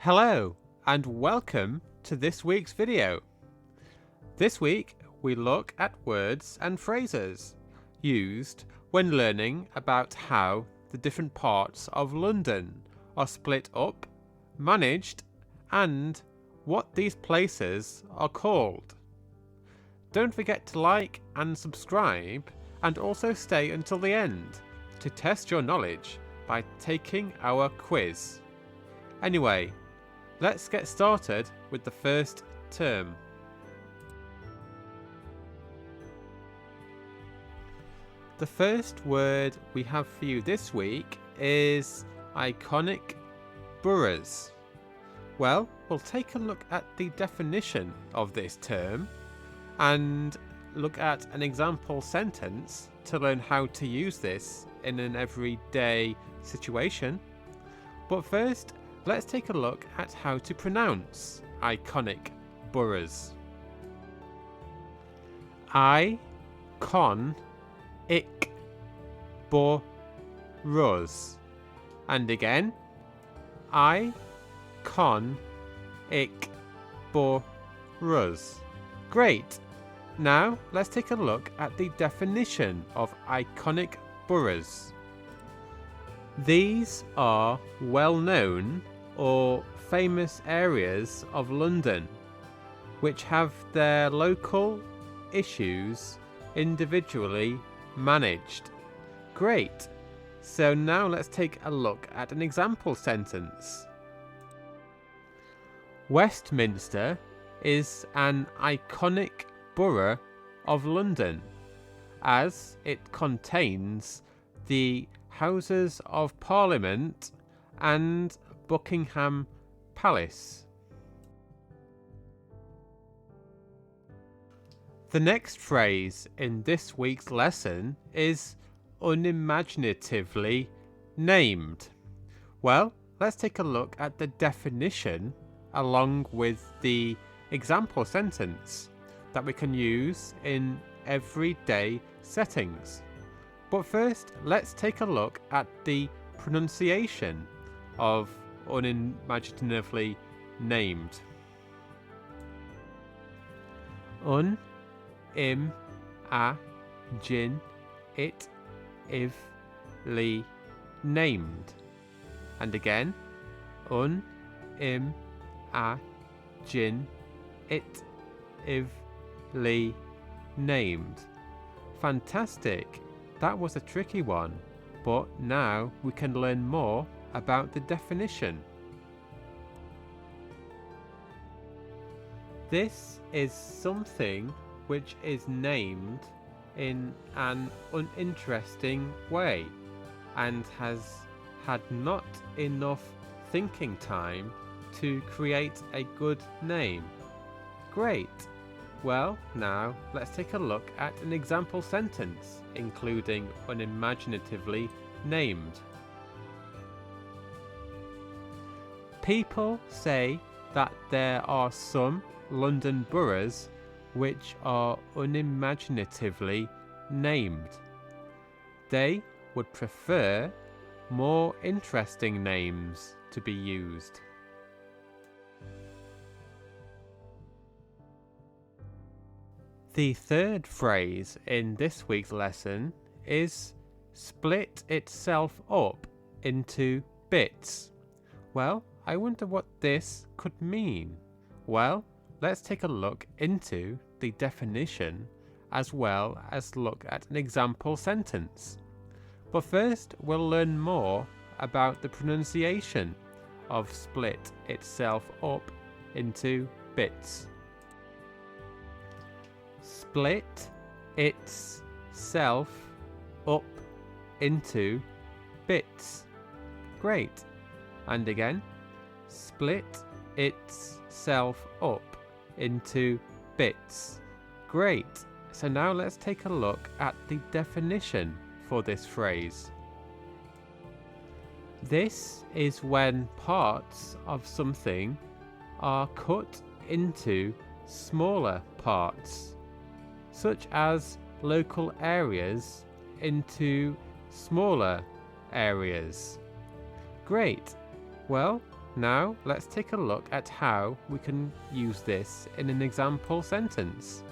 Hello and welcome to this week's video. This week we look at words and phrases used when learning about how the different parts of London are split up, managed, and what these places are called. Don't forget to like and subscribe, and also stay until the end to test your knowledge by taking our quiz. Anyway, let's get started with the first term. The first word we have for you this week is iconic boroughs. Well, we'll take a look at the definition of this term and look at an example sentence to learn how to use this in an everyday situation. But first, let's take a look at how to pronounce iconic boroughs. I-con-ic boroughs. And again, I-con-ic boroughs. Great! Now let's take a look at the definition of iconic boroughs. These are well-known or famous areas of London which have their local issues individually managed. Great! So now let's take a look at an example sentence. Westminster is an iconic borough of London as it contains the Houses of Parliament and Buckingham Palace. The next phrase in this week's lesson is unimaginatively named. Well, let's take a look at the definition along with the example sentence that we can use in everyday settings. But first, let's take a look at the pronunciation of unimaginatively named. Un-im-a-gin-it-ively named. And again, un-im-a-gin-it-ively named. Fantastic! That was a tricky one, but now we can learn more about the definition. This is something which is named in an uninteresting way and has had not enough thinking time to create a good name. Great! Well, now let's take a look at an example sentence including unimaginatively named. People say that there are some London boroughs which are unimaginatively named. They would prefer more interesting names to be used. The third phrase in this week's lesson is split itself up into bits. Well, I wonder what this could mean. Well, let's take a look into the definition as well as look at an example sentence. But first, we'll learn more about the pronunciation of split itself up into bits. Split itself up into bits. Great. And again, split itself up into bits. Great. So now let's take a look at the definition for this phrase. This is when parts of something are cut into smaller parts, such as local areas into smaller areas. Great. Well, Now let's take a look at how we can use this in an example sentence.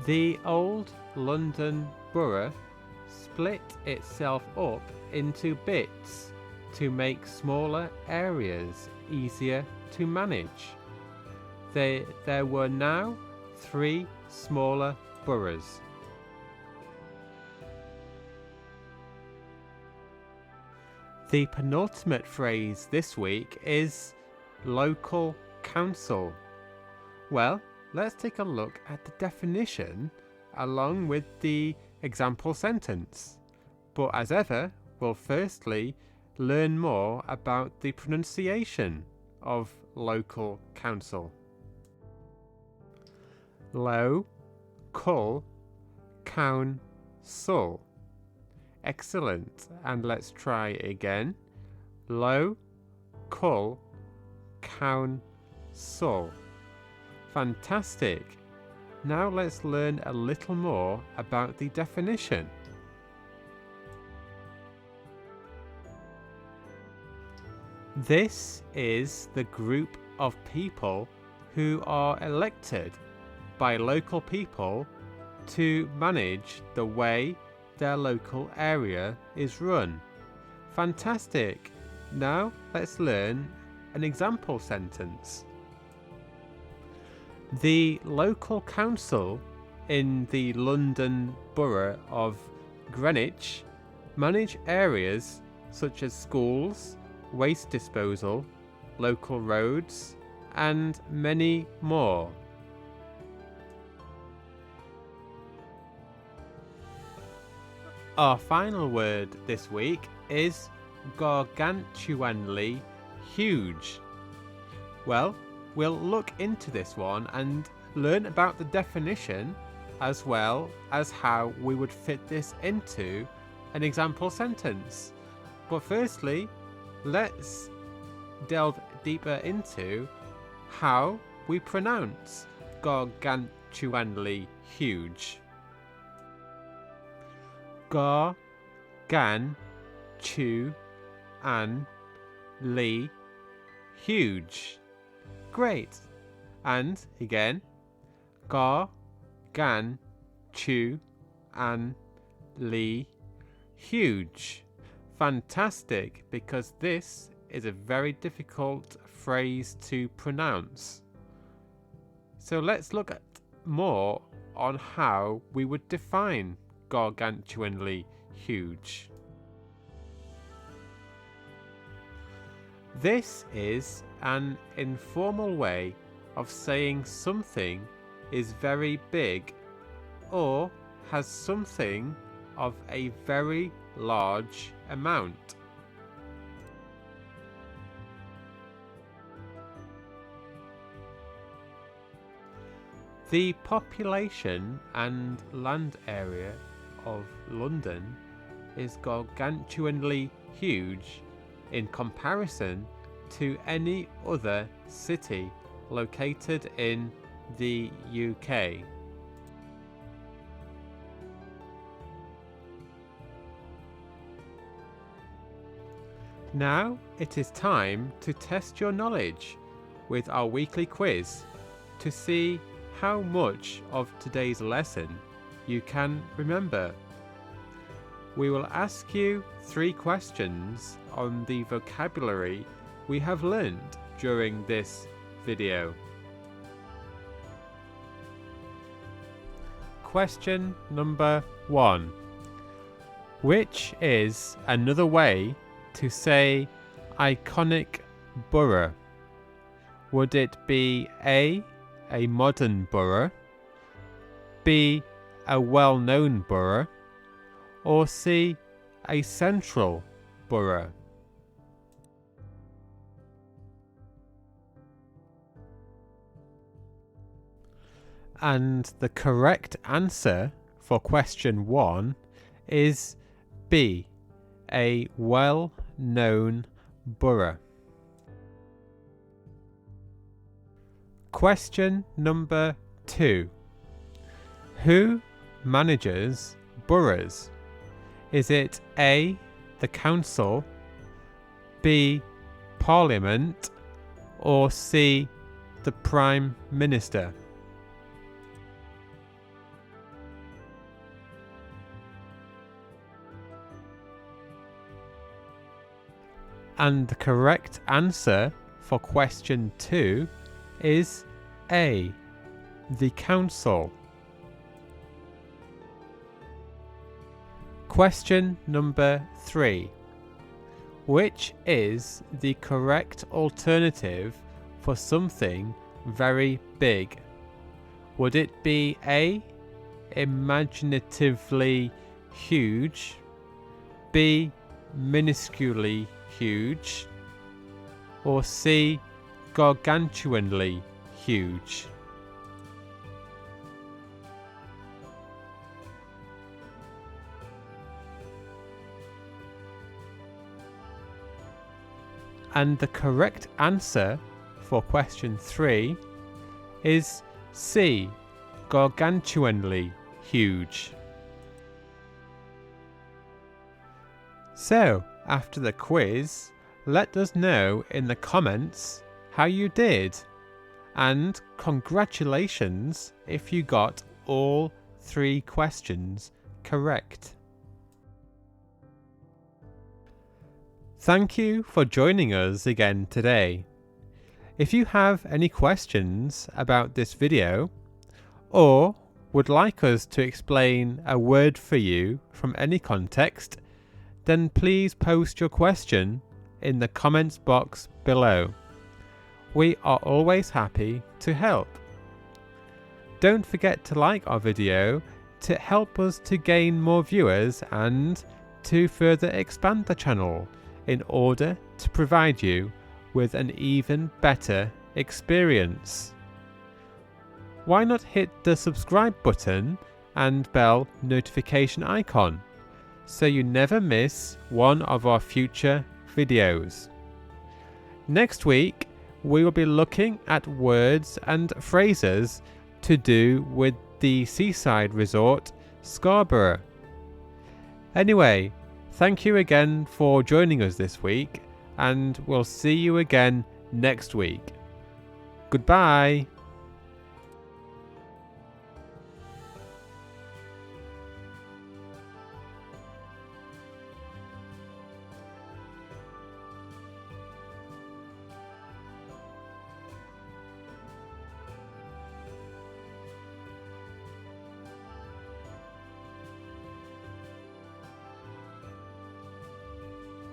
The old London Borough split itself up into bits to make smaller areas easier to manage. There were now 3 smaller boroughs. The penultimate phrase this week is local council. Well, let's take a look at the definition along with the example sentence. But as ever, we'll firstly learn more about the pronunciation of local council. Lo-cul council. Excellent. And let's try again. Lo-cul council. Fantastic. Now let's learn a little more about the definition. This is the group of people who are elected by local people to manage the way their local area is run. Fantastic! Now let's learn an example sentence. The local council in the London Borough of Greenwich manage areas such as schools, waste disposal, local roads, and many more. Our final word this week is gargantuanly huge. Well, we'll look into this one and learn about the definition as well as how we would fit this into an example sentence. But firstly, let's delve deeper into how we pronounce gargantuanly huge. Gargantuanly huge. Great. And again, gargantuanly huge. Fantastic, because this is a very difficult phrase to pronounce. So let's look at more on how we would define gargantuanly huge. This is an informal way of saying something is very big or has something of a very large amount. The population and land area of London is gargantuanly huge in comparison to any other city located in the UK. Now it is time to test your knowledge with our weekly quiz to see how much of today's lesson you can remember. We will ask you 3 questions on the vocabulary we have learned during this video. Question number 1. Which is another way to say iconic borough? Would it be A modern borough, B, a well-known borough, or C, a central borough? And the correct answer for question 1 is B, a well-known borough. Question number 2. Who manages boroughs? Is it A, the council, B, Parliament, or C, the Prime Minister? And the correct answer for question 2 is A, the council. Question number 3. Which is the correct alternative for something very big? Would it be A, imaginatively huge, B, minusculely huge, or C, gargantuanly huge? And the correct answer for question 3 is C, gargantuanly huge. So, after the quiz, let us know in the comments how you did, and congratulations if you got all 3 questions correct. Thank you for joining us again today. If you have any questions about this video, or would like us to explain a word for you from any context, then please post your question in the comments box below. We are always happy to help. Don't forget to like our video to help us to gain more viewers and to further expand the channel in order to provide you with an even better experience. Why not hit the subscribe button and bell notification icon so you never miss one of our future videos. Next week we will be looking at words and phrases to do with the seaside resort Scarborough. Anyway, thank you again for joining us this week, and we'll see you again next week. Goodbye.